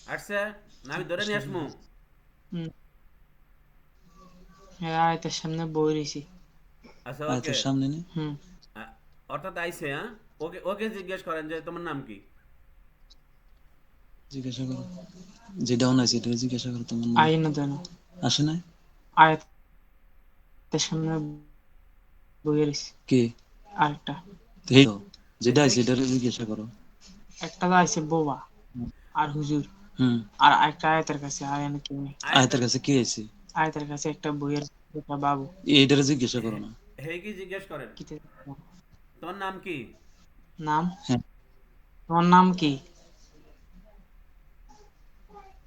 আসছে না, আমি ধরে নিয়ে আসমু। হুম, হ্যাঁ আয়তের সামনে বই রয়েছি। আচ্ছা ওকে। আয়াতের সামনে নেই। হুম। অর্থাৎ আইছে, হ্যাঁ। ওকে ওকে জিজ্ঞেস করেন যে তোমার নাম কি। জিজ্ঞাসা করো, যেটা অন আছে এটা জিজ্ঞাসা করো তোমার নাম আই কি? না দেন, আসে নাই? আয়তের সামনে বই রয়েছি। কে? আরেকটা, এই তো, যেটা সে আছে এটা জিজ্ঞাসা করো। একটা তো আছে বোবা আর হুজুর, হুম। আর একটা আয়তের কাছে আয়ান কি নেই। আয়াত। আয়াতের কাছে কে আছে? আয়তের কাছে একটা বইয়ের একটা বাবু। এইটারে জিজ্ঞাসা করো না। হে কি জিজ্ঞেস করেন কিতে তোমার নাম কি। নাম, হ্যাঁ। তোমার নাম কি?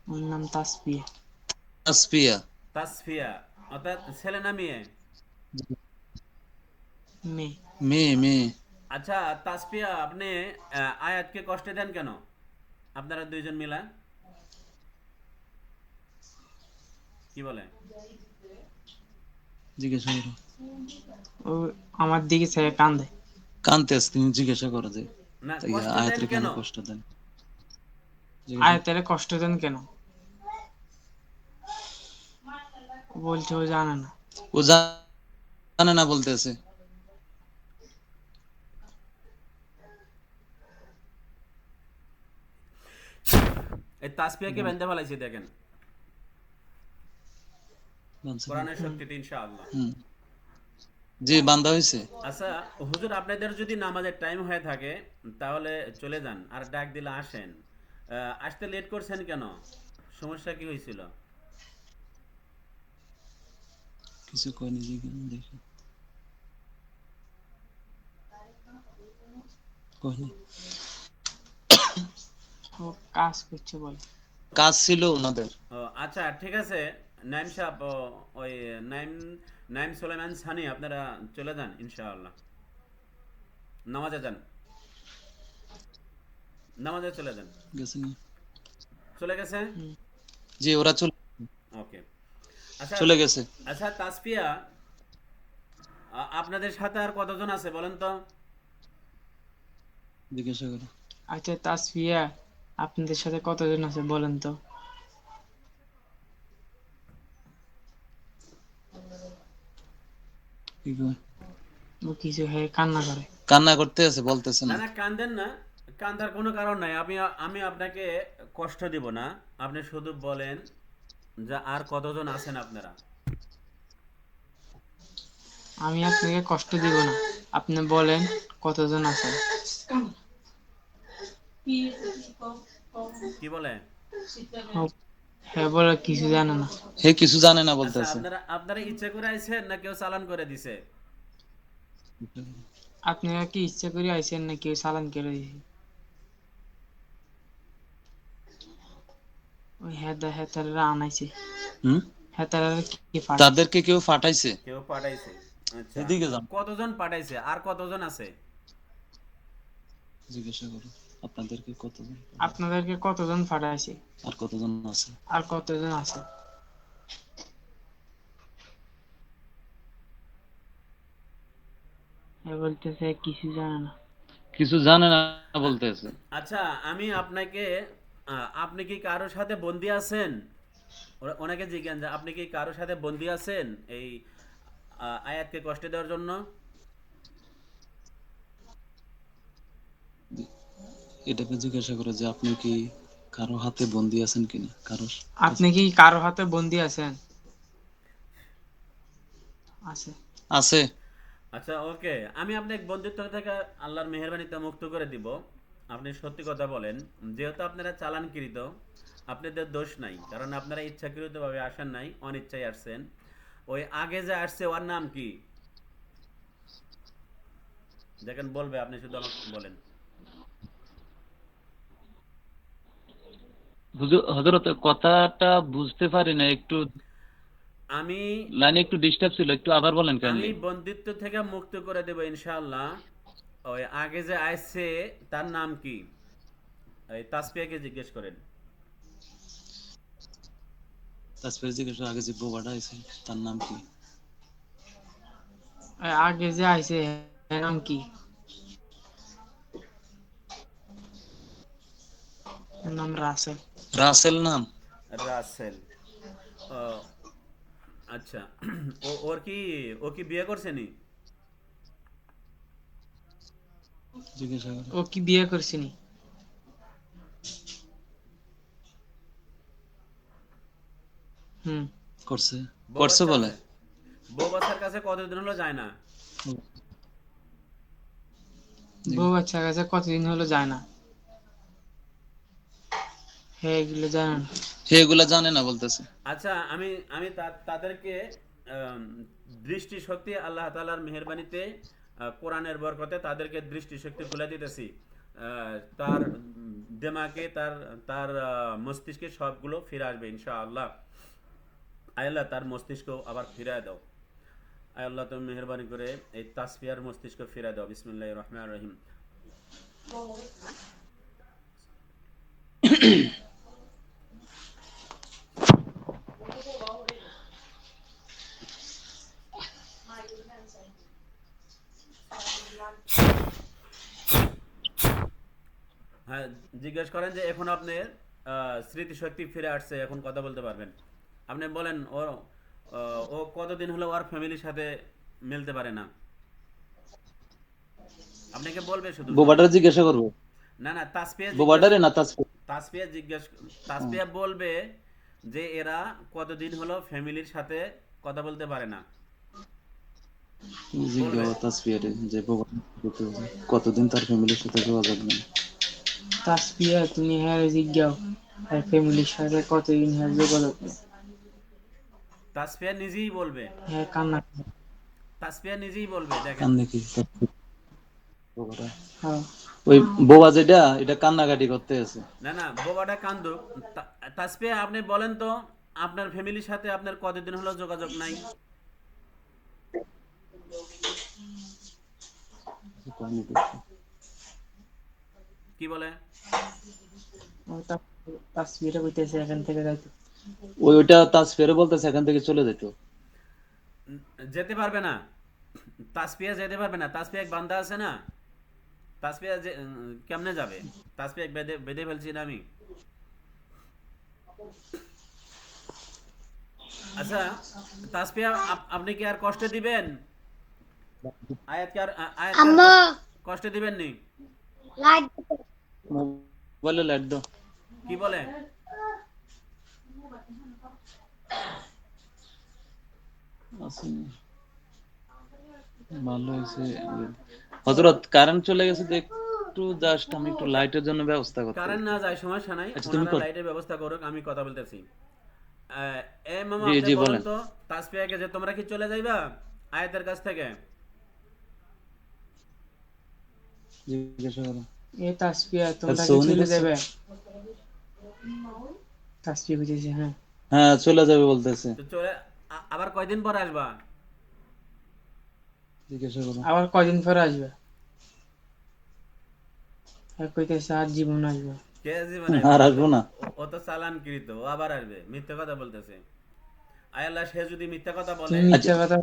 ওর নাম তাসবিহ। তাসফিয়া। তাসফিয়া। অর্থাৎ ছেলে না মেয়ে। মেয়ে। মেয়ে মেয়ে। আচ্ছা তাসফিয়া, আপনি আয়াতকে কষ্ট দেন কেন, আপনারা দুইজন মিলা, কি বলে। জিজ্ঞাসা করো। ও আমার দিকে চেয়ে কান্দে। কানতে আছে, তুমি জিজ্ঞাসা করো যে না তাই কষ্ট দেন আয়াতের কেন কেন। কষ্ট দেন, জিজ্ঞাসা। আয়তের কষ্ট দেন কেন? ও বলছে ও জানে না। ও জানে না বলতেছে। এই তাসফিয়াকে বল। বেঁধে ফেলাইছি দেখেন, বানছে কি? কোরআনের হুম। শক্তিতে ইনশাআল্লাহ। হুম। জি, বান্দা হয়েছে। আচ্ছা হুজুর, আপনাদের যদি নামাজের টাইম হয়ে থাকে তাহলে চলে যান, আর ডাক দিলে আসেন। আসতে লেট করছেন কেন, সমস্যা কি হয়েছিল। কিছু কয়নি, জিজ্ঞাসা দেখি কয়নি। ও কাজ করছে বলে। কাজ ছিল ওনাদের। ও আচ্ছা ঠিক আছে। নাইম সাহেব, ওই নাইম নাইম সুলাইমান সানি, আপনারা চলে যান ইনশাআল্লাহ, নামাজে যান, নামাজে চলে যান। গেছে নি? চলে গেছে। হুম। জি, ওরা চলে ওকে। আচ্ছা। চলে গেছে। আচ্ছা তাসফিয়া, আপনাদের সাথে আর কতজন আছে বলেন তো। জিজ্ঞাসা করো। আচ্ছা তাসফিয়া, আপনাদের সাথে কতজন আছে বলেন তো? কি কয়? ও কিছু হয়ে কান্না করে। কান্না করতে আছে, বলতেছে না না। না কান্দেন না, কান্দার কোনো কারণ নাই। আমি আমি আপনাকে কষ্ট দিব না, আপনি শুধু বলেন যে আর কতজন আছেন আপনারা। আমি আপনাকে কষ্ট দিব না, আপনি বলেন কতজন আছেন। কি বলে। ও, হ্যাঁ বলে কিছু জানে না। হে কিছু জানে না আচ্ছা বলতেছে। আপনারা আপনারা ইচ্ছা করে আইছেন না কেউ চালান করে দিছে। আপনারা কি ইচ্ছা করে আইছেন না কেউ চালান করে দিয়েছে? ওই হেতারা আনাইছে। হুম। হেতারা কি পাঠাইছে? তাদেরকে কেউ ফাটাইছে। কেউ পাঠাইছে। আচ্ছা এদিকে যান, কতজন পাঠাইছে, আর কতজন আছে। জিজ্ঞাসা করো। আপনাদেরকে কতজন পাঠাইছে? আপনাদেরকে কতজন পাঠাইছে? আর কতজন আছে? আর কতজন আছে? এ বলতেছে কিছু জানে না। কিছু জানে না আ- বলতেছে। আচ্ছা আমি আপনাকে, আপনি কি কারোর সাথে বন্দি আছেন, ওনাকে জিজ্ঞাসা যে আপনি কি কারোর সাথে বন্দি আছেন এই আয়াতকে কষ্ট দেওয়ার জন্য। এটাকে জিজ্ঞাসা করে যে আপনি কি কারো হাতে বন্দি আছেন কিনা, কারো কাছে। আপনি কি কারো হাতে বন্দি আছেন? আছে। আছে। আচ্ছা ওকে, আমি আপনাকে বন্দিত্ব থেকে আল্লাহর মেহেরবানিতে মুক্ত করে দিব। আপনি সত্যি কথা বলেন, যেহেতু আপনারা চালানকৃত, আপনাদের দোষ নাই, কারণ আপনারা ইচ্ছাকৃতভাবে আসেন নাই, অনিচ্ছায় আসছেন। ওই আগে যে আসছে ওর নাম কি, দেখেন বলবে, আপনি শুধু আমাকে বলেন। হযরত কথাটা বুঝতে পারি না একটু, আমি লাইনে একটু ডিস্টার্ব ছিল, একটু আবার বলেন আমি কাইন্ডলি। বন্দিত্ব থেকে মুক্ত করে দেব ইনশাআল্লাহ। ওই আগে যে আসছে তার নাম কি, এই তাসফিয়াকে জিজ্ঞেস করেন। তাসফির জিজ্ঞাসা আগে যে বোবাটা আছে তার নাম কি? আগে যে আইছে এর নাম কি? এর নাম রাসেল। রাসেল নাম। রাসেল। ও, আচ্ছা। ওর কি, ও কি বিয়ে করছে নি? জিজ্ঞাসা করো। ও কি বিয়ে করছিনি? হুম। করছে। বউ করছে বাচ্চা বলে। আছে? বউ বাচ্চার কাছে কতদিন হলো যায় না? জি। বউ বাচ্চার কাছে কতদিন হলো যায় না? হ্যাঁ, এগুলো জানেন। সে এগুলা জানে না বলতেছে। আচ্ছা, আমি আমি তাদেরকে আম, দৃষ্টিশক্তি আল্লাহ তাআলার মেহেরবানিতে, কোরআনের বরকতে তাদেরকে দৃষ্টিশক্তি খুলে দিতেছি। তার দেমাকে, তার তার মস্তিষ্কে সবগুলো ফিরে আসবে ইনশাআল্লাহ। আয় আল্লাহ, তার মস্তিষ্ক আবার ফিরায় দাও। আয় আল্লাহ, তুমি মেহেরবানি করে এই তাসফিয়ার মস্তিষ্ক ফিরায় দাও। বিসমিল্লাহির রহমানির রহিম। হ্যাঁ, জিজ্ঞেস করেন যে এখন আপনার স্মৃতিশক্তি ফিরে আসছে, এখন কথা বলতে পারবেন। আপনি বলেন ও কতদিন হলো ওর ফ্যামিলির সাথে মিলতে পারে না। আপনাকে বলবে শুধু বোবাটার সমস্যা। জিজ্ঞাসা করবো। না না, তাসপিয়া জিজ্ঞেস, বোবাটারে না তাসফিয়া? তাসপিয়া জিজ্ঞেস, ও, তাসপিয়া বলবে যে এরা কতদিন হলো ফ্যামিলির সাথে কথা বলতে পারে না। তুমি বলবে। জিজ্ঞাসা তাসফিয়ারে যে বোবা কতদিন তার ফ্যামিলির সাথে যোগাযোগ নেই। তাসপিয়া, তুমি হ্যাঁ জিজ্ঞাও আর ফ্যামিলির সাথে কতদিন হ্যাঁ যোগাযোগ নেই? তাসপিয়া নিজেই বলবে। হ্যাঁ, কান্না করে। তাসপিয়া নিজেই বলবে, দেখেন। কান্দে কি বোবাটা? হ্যাঁ। ওই বোবা যেটা এটা কান্নাকাটি করতে আছে। না না, বোবাটা কান্দুক। তাসপিয়া, আপনি বলেন তো, আপনার ফ্যামিলির সাথে আপনার কতদিন হলো যোগাযোগ নাই? কি বলে? ও তাসপিয়াটা কইতেছে এখান থেকে যাইতো। ওইটা তাসফিয়ারে বলতেছে এখান থেকে চলে যেত। যেতে পারবে না। তাসপিয়া যেতে পারবে না। তাসপিয়া এক বান্দা আছে না, তাসপিয়া যে কেমনে যাবে? তাসপিয়া বেঁধে বেঁধে ফেলছি না আমি। আচ্ছা, তাসপিয়া, আপনি কি আর কষ্ট দিবেন? আয়াতকে আর আম্মু কষ্ট দিবেন নি? লাইট মোবাইলে লাইট দাও। কি বলে? আসেনি। ভালো হয়েছে। হযরত কারেন্ট চলে গেছে তো একটু জাস্ট আমি একটু লাইটের জন্য ব্যবস্থা করতে কারেন্ট পারি। না যায় সমস্যা নাই, আচ্ছা তুমি ওনারা কর। লাইটের ব্যবস্থা করুক, আমি কথা বলতেছি। এ মামা, জি আপনি জি বলেন বলেন। তো, তাসপিয়াকে যে তোমরা কি চলে যাইবা আয়াতের কাছ থেকে? জিজ্ঞাসা করো। এ তাসপিয়া, আর তোমরা কি সৌনি চলে করছে? যাবে? তাসপিয়া কইতেছে হ্যাঁ। হ্যাঁ চলে যাবে বলতেছে। তো চলে, আবার কয়দিন পর আসবা? জিজ্ঞাসা করো। আবার কয়দিন পরে আসবে? হ্যাঁ, কইতেছে আর জীবন আসবে। কে জীবনে আর আসবে? আসবো না। ও তো চালানকৃত, ও আবার আসবে, মিথ্যা কথা বলতেছে। আয় আল্লাহ, সে যদি মিথ্যা কথা বলে, তুমি আচ্ছা মিথ্যা কথা।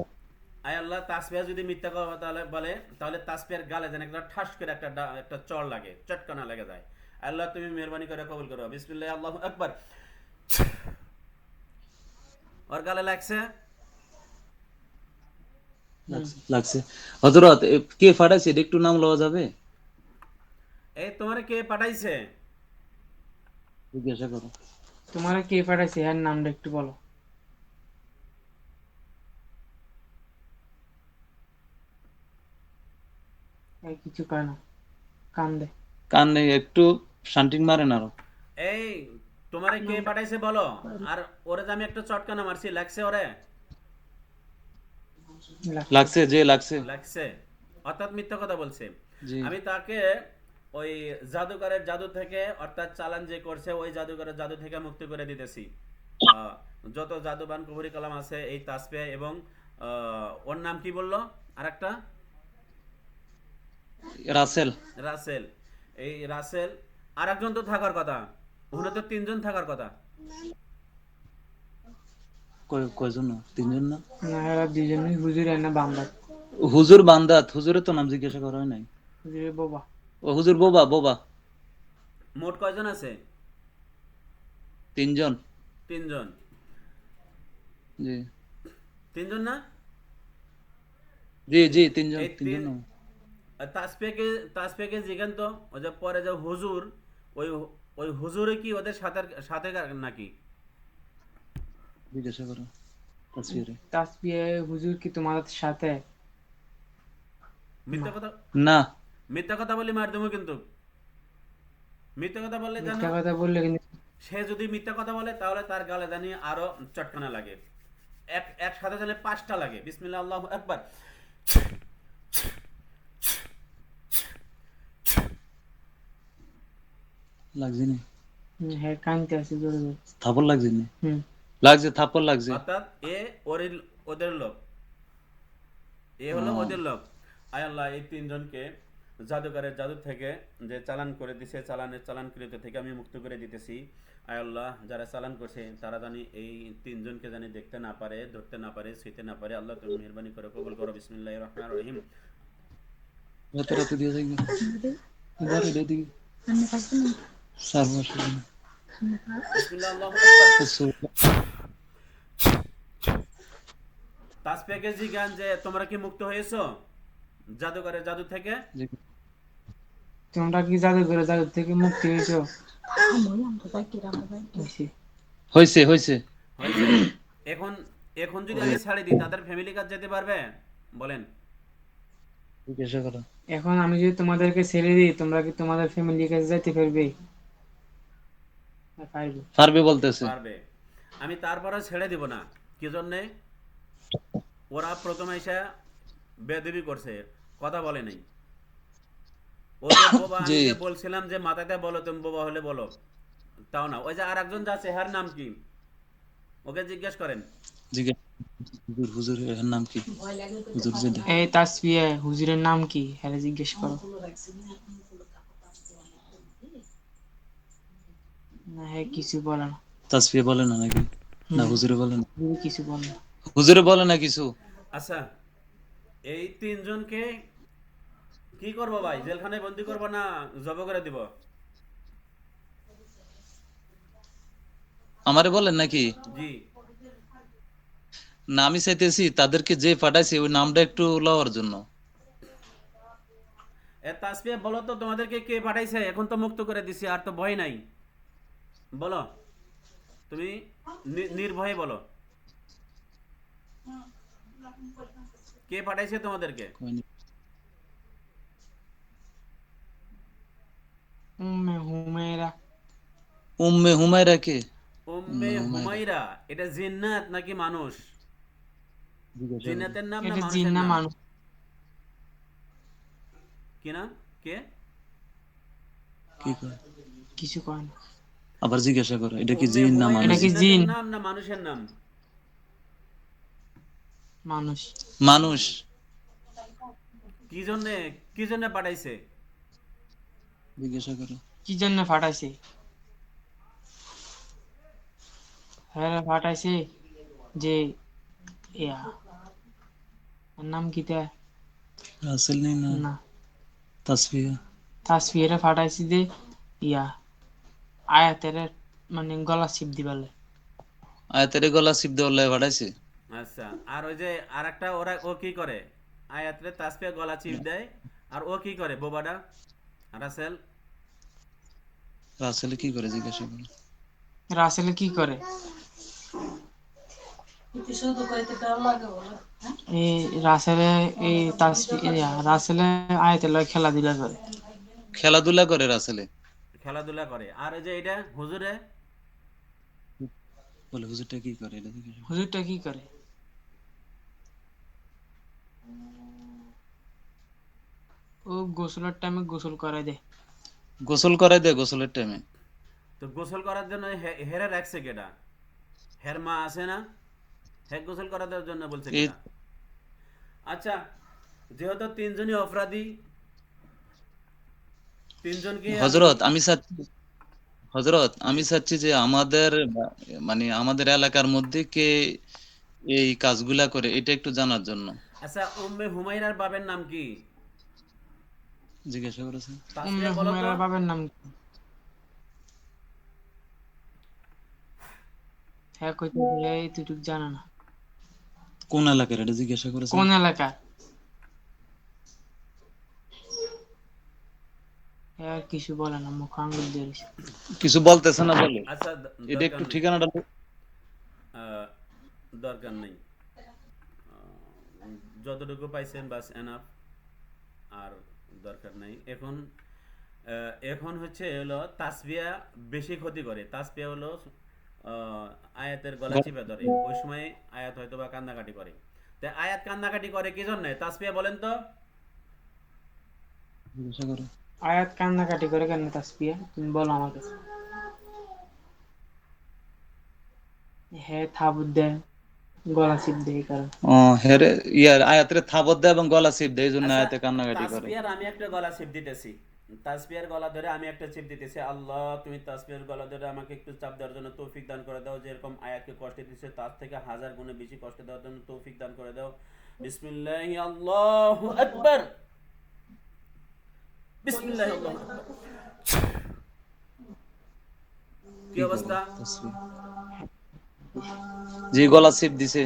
আয় আল্লাহ, তাসপিয়া যদি মিথ্যা কথা বলে, তাহলে তাসপিয়ার গালে যেন একটা ঠাস করে একটা চড় লাগে, চটকানা লেগে যায়। আল্লাহ, তুমি মেহরবানি করে কবুল করো। বিসমিল্লাহ, আল্লাহু আকবার। ওর গালে লাগছে। লাগছে লাগছে। হযরত কে ফাটাইছে এটা একটু নাম লওয়া যাবে? এই তোমার কে পাঠাইছে? জিজ্ঞাসা করো। তোমার কে পাঠাইছে হ্যাঁ, নামটা একটু বলো। এই কিছু কয় না, কান্দে। কান নেই একটু শান্টিং মারেন আরো। এই তোমারে কে পাঠাইছে বলো। আর ওরে যে আমি একটা চটকানা মারছি, লাগছে ওরে? লাগছে। লাগছে যে লাগছে। লাগছে, অর্থাৎ মিথ্যা কথা বলছে। জি আমি তাকে ওই জাদুকরের জাদু থেকে, অর্থাৎ চালান যে করছে ওই জাদুকরের জাদু থেকে মুক্তি করে দিতেছি। আহ, যত জাদুবান কুবরি কালাম আছে এই তাসবিহ এবং ওর নাম কি বললো আরেকটা? রাসেল। রাসেল। এই রাসেল, আরেকজন তো থাকার কথা, ওখানে তো তিনজন থাকার কথা। কয়জন না তিনজন না? না, এরা দুজনই হুজুর না বান্দা। হুজুর বান্দাত হুজুরের তো নাম জিজ্ঞাসা করা হয় নাই। হুজুরের বাবা। ও হুজুর বোবা বোবা। মোট কয়জন আছে? তিনজন। তিনজন। জি তিনজন না? জি জি, তিনজন এই তিন তিনজন না। তাসফিয়াকে তাসফিয়াকে জিজ্ঞেন তো, ওই যে পরে যে হুজুর, ওই ওই হুজুরে কি ওদের সাথে সাথে নাকি? জিজ্ঞাসা করো তাসফিয়ারে। তাসবিয়া হুজুর কি তোমাদের সাথে? না, মিথ্যা কথা, না। মিথ্যা কথা বলি মার দেবো কিন্তু। মিথ্যা কথা বললে জানো, মিথ্যা কথা বললে কিন্তু সে যদি মিথ্যা কথা বলে তাহলে তার গালে জানি আরো চটকানা লাগে। একসাথে জানি 5টা লাগে। বিসমিল্লাহ আল্লাহু আকবার। লাগছে না? হ্যাঁ, কানতে আছে জোরে জোরে। থাপড় লাগছে না? হুম। লাগছে, থাপড় লাগছে। অর্থাৎ এ ওদের লোক, এ ও হলো ওদের লোক। আয় আল্লাহ, এই তিনজনকে জাদুঘরের জাদু থেকে যে চালান করে দিছে, চালানকৃত থেকে আমি মুক্ত করে দিতেছি। আয় আল্লাহ, যারা চালান করছে তারা জানি এই তিনজনকে জানি দেখতে না পারে, ধরতে না পারে, ছুঁতে না পারে। আল্লাহ তুমি মেহেরবানি করে কবুল করো। বিসমিল্লাহির রহমানির রহিম। রাতে রাতে দিয়ে যাই বারে দিকে চার মাস হলো। বিসমিল্লাহ আল্লাহু আকবার। তো তাসফিয়াকে জিজ্ঞান যে তোমরা কি মুক্ত হয়েছো জাদুঘরের জাদু থেকে? তোমরা কি জাদুঘরে জাদু থেকে মুক্তি হয়েছো? হয়েছে। হয়েছে হয়েছে। হয়েছে। এখন এখন যদি আমি ছাড়ে দিই তাদের ফ্যামিলি কাজ যেতে পারবে? বলেন। জিজ্ঞাসা করো। এখন আমি যদি তোমাদেরকে ছেড়ে দিই, তোমরা কি তোমাদের ফ্যামিলির কাছে যেতে পারবে? না, পারবে? পারবে বলতেছে। পারবে। আমি তারপরে ছেড়ে দিব না। কি জন্যে? ওরা প্রথমে এসে বেয়াদবি করছে, কথা বলে নাই। ও যে বোবা, জি আমি যে বলছিলাম যে মাথাতে বলো, তুমি বোবা হলে বলো, তাও না। ওই যে আর একজন যাচ্ছে, হার নাম কি? ওকে জিজ্ঞেস করেন। জিজ্ঞাসা। হুজুর হুজুর এর নাম কি? হুজুর যেটা। এই তাসফিয়া হুজুরের নাম কি? হ্যাঁ, জিজ্ঞেস করো। না, হ্যাঁ কিছু বলে না। তাসফিয়া বলে না নাকি? না হুম, হুজুরে বলে না? হুজুর কিছু বলে না। হুজুরে বলে না কিছু? আচ্ছা, এই তিনজনকে কি করবো ভাই? জেলখানায় বন্দি করবো না জব করে দিব? আমারে বলেন নাকি? জি। না, আমি চাইতেছি তাদেরকে যে পাঠাইছে ওই নামটা একটু লওয়ার জন্য। তাসফিয়া বলো তো, তোমাদেরকে কে পাঠাইছে? এখন তো মুক্ত করে দিছি, আর তো ভয় নাই। বলো, তুমি নির্ভয়ে বলো, কে পাঠাইছে তোমাদেরকে? কইনি। হুমেরা। উম্মে হুমায়রা কে? উম্মে উম্মে হুমায়রা। হুমাইরা এটা জিন্নাত নাকি মানুষ? জিজ্ঞাসা করো। জিন্নাতের নাম না এটা জিন মানুষের না নাম? মানুষ? কি নাম? কে? কি কয়? কিছু কয় না। আবার জিজ্ঞাসা করো, এটা কি উম্মে জিন না হুমাইরা এটা মানুষ? কি জিন্নাতের জিন? নাম না মানুষের নাম? মানুষ। মানুষ। কি জন্যে, কি জন্যে পাঠাইছে? জিজ্ঞাসা করো। কি জন্য ফাটাইছে? হ্যাঁ ফাটাইছে যে ইয়া, এর নাম কি তা? রাসেল নেই না? না, তাসফিয়া। তাসফিয়ারে ফাটাইছে যে ইয়া আয়াতের মানে গলা চিপ দিবালে। আয়াতের গলা চিপ দেওয়ার লাই পাঠাইছে। আচ্ছা, আর ওই যে আর একটা, ওরা ও কি করে? আয়াতরে তাসফিয়া গলা চিপ দেয়, আর ও কি করে বোবাটা রাসেল? রাসেল কি করে জিজ্ঞাসা করো। রাসেলে কি করে? এই রাসেলে এই তাসফিয়া রাসেলে আয়াতের লয় খেলাধুলা করে। খেলাধুলা করে রাসেলে? খেলাধুলা করে। আর ওই যে এটা হুজুরে? বলে হুজুরটা কি করে এটা জিজ্ঞাসা করো। হুজুরটা কি করে? ও গোসলের টাইমে গোসল করে দে। গোসল করাই দেয় গোসলের টাইমে? তো গোসল করার জন্য হেরে রাখছে কেডা? হের মা আছে না? হে গোসল করার জন্য বলছে এই কেডা? আচ্ছা, যেহেতু তিনজনই অপরাধী, তিনজনকে আমি হযরত আমি চাচ্ছি, হযরত আমি চাচ্ছি যে আমাদের মানে আমাদের এলাকার মধ্যে কে এই কাজগুলা করে এটা একটু জানার জন্য আচ্ছা, উম্মে হুমাইরার বাবার নাম কি? জিজ্ঞাসা করেছে। তাসফিয়া উম্মে বলো তো। হুমায়রার বাবার নাম কি? হ্যাঁ কইতেছে এইটুক জানা না। কোন এলাকার এটা জিজ্ঞাসা করেছেন? কোন এলাকা? হ্যাঁ কিছু বলে না, মুখ আঙ্গুল দিয়ে রইছে। কিছু বলতেছে না বলে? আচ্ছা এটা দরকার একটু নেই, ঠিকানাটা আহ, দরকার নেই, যতটুকু পাইছেন বাস এনাফ, আর দরকার নাই এখন। এখন হচ্ছে হলো তাসবিয়া বেশি ক্ষতি করে। তাসবিয়া হলো আয়াতের গলা চিপে ধরে, ওই সময় আয়াত হয়তো বা কান্নাকাটি করে। তাই আয়াত কান্নাকাটি করে কি জন্য? তাসবিয়া বলেন তো। জিজ্ঞাসা করে। আয়াত কান্নাকাটি করে কেন তাসবিয়া? তুমি বলো আমার কাছে। হ্যাঁ থাবুত দেয়, গলা চিপ দেয় এই কারণে। ও হেরে ইয়ার আয়াতের থাবত দেয় এবং গলা চিপ দেয়, এই জন্য আচ্ছা আয়াতে কান্নাকাটি করে। তাসবিয়ার আমি একটা গলা চিপ দিতেছি, তাসবিয়ার গলা ধরে আমি একটা চিপ দিতেছি, আল্লাহ তুমি তাসবিয়ার গলা ধরে আমাকে একটু চাপ দেওয়ার জন্য তৌফিক দান করে দাও, যেরকম আয়াতকে কষ্ট দিচ্ছে তার থেকে 1000 গুণে বেশি কষ্ট দেওয়ার জন্য তৌফিক দান করে দাও। বিসমিল্লাহি আল্লাহু আকবার, বিসমিল্লাহি আল্লাহু আকবার। কি কি করে অবস্থা? তাসবিহ? জি গলা চিপ দিছে।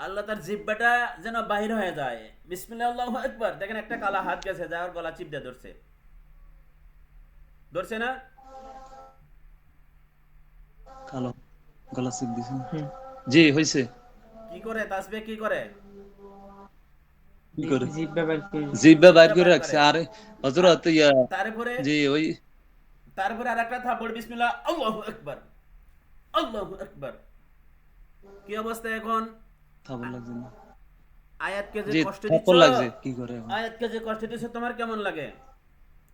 আল্লাহ তার জিহ্বাটা যেন বাহির হয়ে যায়। বিসমিল্লাহি আল্লাহু আকবার, দেখেন একটা কালা হাত গেছে, যার গলা চিপ দিয়ে ধরছে, ধরছে না? কালো গলা চিপ দিছে। হুম। জি হইছে। কি করে তাসবিহ কি করে? কি করে? জিব্বা বের করে দিছে। জিহ্বা বাইর জিহ্বা করে বার রাখছে। করে। আরে আর হযরত ইয়া তারপরে জি ওই তারপরে আরেকটা থাপ্পড়, বিসমিল্লাহ আল্লাহু আকবার, আল্লাহু আকবার। কি অবস্থা এখন? থাবত লাগছে না। আয়াতকে যে জি কষ্ট দিচ্ছ, থাপ্পড় লাগছে। কি করে এখন? আয়াতকে যে কষ্ট দিচ্ছ, তোমার কেমন লাগে?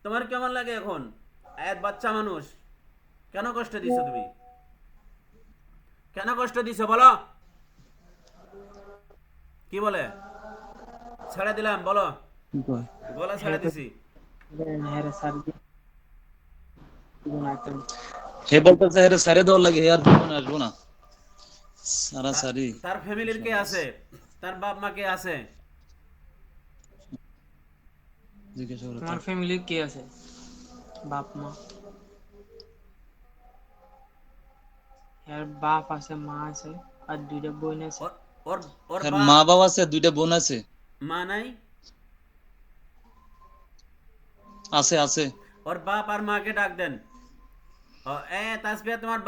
তোমার কেমন লাগে এখন? আয়াত বাচ্চা মানুষ, কেন কষ্ট দিছো তুমি? কেন কষ্ট দিছো বলো? কি বলে? ছেড়ে দিলাম বলো, কি কয়? গলা হ্যাঁ ছেড়ে দিছি। হ্যাঁ সারি দিয়ে গুনাহ একটা। হে বলতেছে হেরে সারে দেওয়ার লাগে, হে আর জীবনে আসবো না। সারি তার ফ্যামিলির কে সমাজ। আছে? তার বাপ মা কে আছে? জিজ্ঞাসা করে তোমার তার। ফ্যামিলির কে আছে? বাপ মা। এর বাপ আছে, মা আছে, আর দুইটা বোন আছে। ওর ওর ওর হ্যাঁ বা মা বাবা আছে, দুইটা বোন আছে। মা নাই? আছে আছে। ওর বাপ আর মাকে ডাক দেন। ও, তাসবিয়া তোমার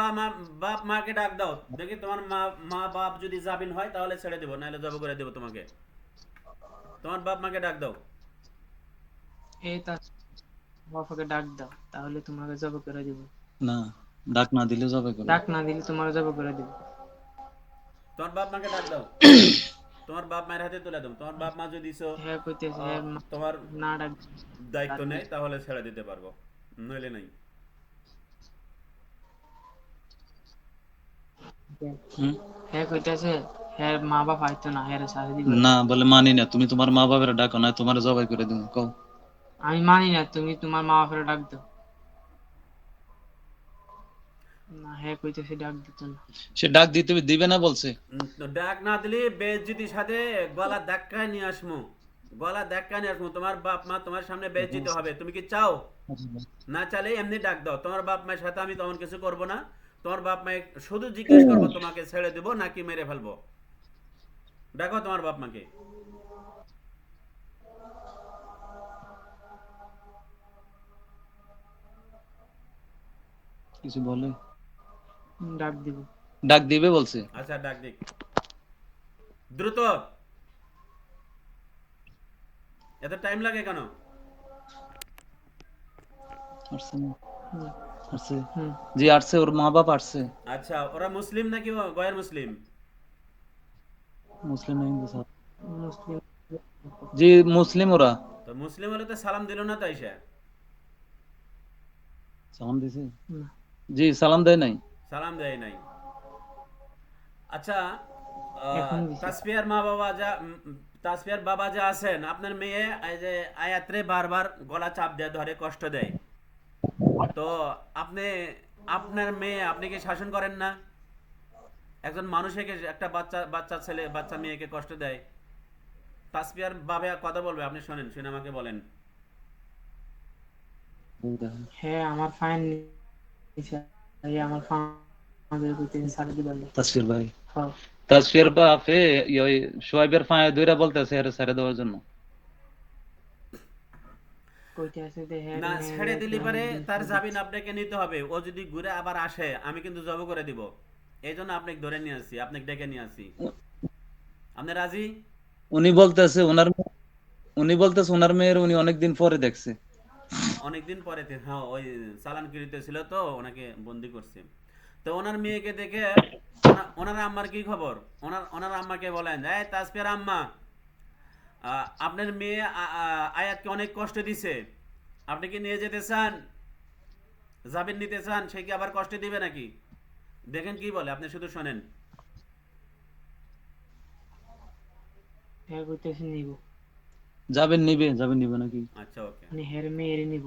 বাপ মাকে ডাক দাও, দেখি তোমার মা বাপ যদি জাবিন হয় তাহলে ছেড়ে দেবো, নাহলে জব করে দেবো তোমাকে। তোমার বাপ মাকে ডাক দাও। এই তার বাবাকে ডাক দাও, তাহলে তোমাকে জব করে দিব। না ডাক না দিলে যাবে করে। ডাক না দিলে তোমার জব করে দিব। তোমার বাপ মাকে ডাক দাও, তোমার বাপ মায়ের হাতে তুলে দাও। তোমার বাপ মা যদি হ্যাঁ কইতেছে হ্যাঁ তোমার না ডাক দায়িত্ব ডাক নেয় তাহলে ছেড়ে দিতে পারবো, নইলে নাই। দিবে। হুম? হ্যাঁ কইতেছে হ্যাঁ মা বাপ হয়তো না, হ্যাঁ সারি দিব। না বলে মানি না, তুমি তোমার মা বাবার ডাকো না, তোমার জবাই করে দিব কও। আমি মানি না, তুমি তোমার মা বাপের ডাক দাও। না হ্যাঁ কইতেছে ডাক দিত না। সে ডাক দিতে দিবে না বলছে। তো ডাক না দিলে বেজ্জিতির সাথে গলা ধাক্কায় নিয়ে আসমু, গলা ধাক্কায় নিয়ে আসমু। তোমার বাপ মা তোমার সামনে বেজ্জিত হবে, তুমি কি চাও? না চাইলে এমনি ডাক দাও। তোমার বাপ মায়ের সাথে আমি তেমন কিছু করব না। তোমার বাপ মায়ে শুধু জিজ্ঞেস করবো তোমাকে ছেড়ে দেবো নাকি মেরে ফেলবো। ডাকো তোমার বাপ মাকে। কিছু বলে? ডাক দিব। ডাক দিবে বলছে। আচ্ছা ডাক দিক, দ্রুত। এত টাইম লাগে কেন? আসছে না? হুম আসছে। হুম। জি আসছে, ওর মা বাপ আসছে। আচ্ছা ওরা মুসলিম নাকি গয়ের মুসলিম? মুসলিম না হিন্দু স্যার? মুসলিম। জি মুসলিম ওরা। তো মুসলিম হলে তো সালাম দিল না তাই সে? সালাম দিছে? না জি সালাম দেয় নাই। সালাম দেয় নাই। আচ্ছা এখন দিছে। তাসফিয়ার মা বাবা যা তাসফিয়ার বাবা যা আছেন, আপনার মেয়ে এই যে আয়াত্রে বারবার গলা চাপ দেয়, ধরে কষ্ট দেয়, তো আপনি আপনার মেয়ে আপনি কি শাসন করেন না? একজন মানুষকে, একটা বাচ্চা ছেলে বাচ্চা মেয়েকে কষ্ট দেয়, তাসফিয়ার বাবা কথা বলবে, আপনি শোনেন, শুনে আমাকে বলেন। হ্যাঁ আমার ফাইন নিছে, এই আমার ফাইন আমাদের কইতেছে সারা দিবার লাগে। তাসফির ভাই, হ্যাঁ তাসফির বাপে ওই সোহাইবের পায়ে ধইরা বলতেছে এর ছেড়ে দেওয়ার জন্য। কইতে আছে যে হ্যাঁ না, মেয়ের ছেড়ে দিলে পারে অনেকদিন তার পর জামিন দেখছি। আপনাকে নিতে হবে। ও যদি ঘুরে আবার আসে আমি কিন্তু জব করে দিব। এই জন্য আপনাকে ধরে নিয়ে আসি, আপনাকে ডেকে নিয়ে আসি। আপনি রাজি? উনি বলতেছে ওনার মেয়ের উনি অনেকদিন পরে দেখছে। অনেকদিন পরে হ্যাঁ, ওই চালানকিরিতে ছিল তো ওনাকে বন্দি করছে। তো ওনার মেয়েকে দেখে ওনার আম্মার কি খবর? ওনার আম্মাকে বলেন, এই তাসফিয়ার আম্মা, আপনার মেয়ে আয়াতকে অনেক কষ্ট দিছে, আপনি কি নিয়ে যেতে চান? জামিন নিতে চান? সে কি আবার কষ্ট দিবে নাকি? দেখেন কি বলে, আপনি শুধু শোনেন। হ্যাঁ কইতেছে নিব, যাবেন নিবে নাকি? আচ্ছা, ওকে। মানে হ্যাঁ মেয়ের নিব।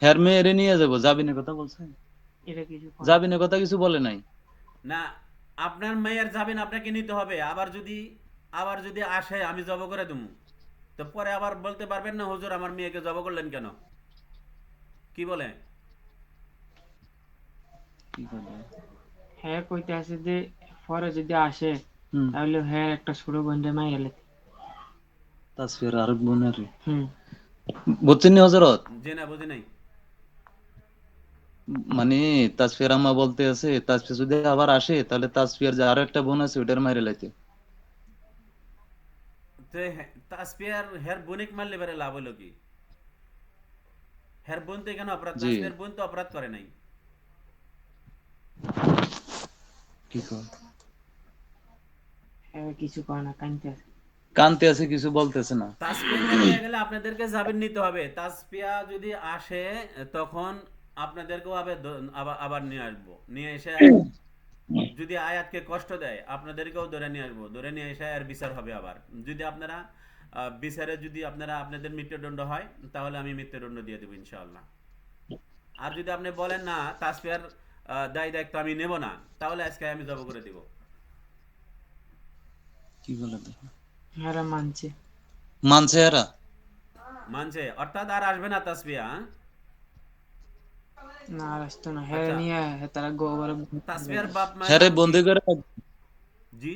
হ্যার মেয়েরে নিয়ে যাবো, যাবিনের কথা বলছে? এটা কিছু কয় না। যাবিনের কথা কিছু বলে নাই। না, আপনার মেয়ের জামিন আপনাকে নিতে হবে। আবার যদি আসে আমি জব করে দেবো। তো পরে আবার বলতে পারবেন না, হুজুর আমার মেয়েকে জব করলেন কেন? কি বলে? কি করবে? হ্যাঁ কইতে আছে যে পরে যদি আসে হুম, তাহলে হ্যাঁ একটা ছোট বোনটা মাই গেলে। তাসফির আরেক বোনের। হুম বুঝছেন নি হযরত? যে না, বুঝি নাই। মানে তাসফির আম্মা বলতে আছে তাসফির যদি আবার আসে তাহলে তাসফিয়ার যে আরো একটা বোন আছে ওটার মাইরে লাইতে। তো তাসপিয়ার হের বোনিক মারলে পারে লাভ হলো কি? হের বোন তো এখানে অপরাধ, জি, তাসপিয়ার বোন তো অপরাধ করে নাই। কি কর, হ্যাঁ কিছু কয় না, কানতে আছে। কানতে আছে, কিছু বলতেছে না। তাসপিয়াকে নিয়ে গেলে আপনাদেরকে জামিন নিতে হবে। তাসপিয়া যদি আসে তখন আপনাদেরকেও আবার নিয়ে আসবো। নিয়ে এসে যদি আয়াতকে কষ্ট দেয় আপনাদেরকেও ধরে নিয়ে আসবো। ধরে নিয়ে এসে আর বিচার হবে আবার। যদি আপনারা বিচারে যদি আপনাদের মৃত্যুদণ্ড হয় তাহলে আমি মৃত্যুদণ্ড দিয়ে দেবো ইনশাআল্লাহ। আর যদি আপনি বলেন না তাসপিয়ার দায় দায়িত্ব আমি নেব না, তাহলে আজকে আমি জব করে দিব। কি বলে দেখো, হ্যাঁ মানছে। মানছে এরা? মানছে অর্থাৎ আর আসবে না তাসপিয়া, হ্যাঁ? না আর আসতো না, হ্যাঁ আচ্ছা, নিয়ে তারা গোবর। তাসপিয়ার বাপ মায়ের হ্যারে নাম কি? বন্দি করে জি,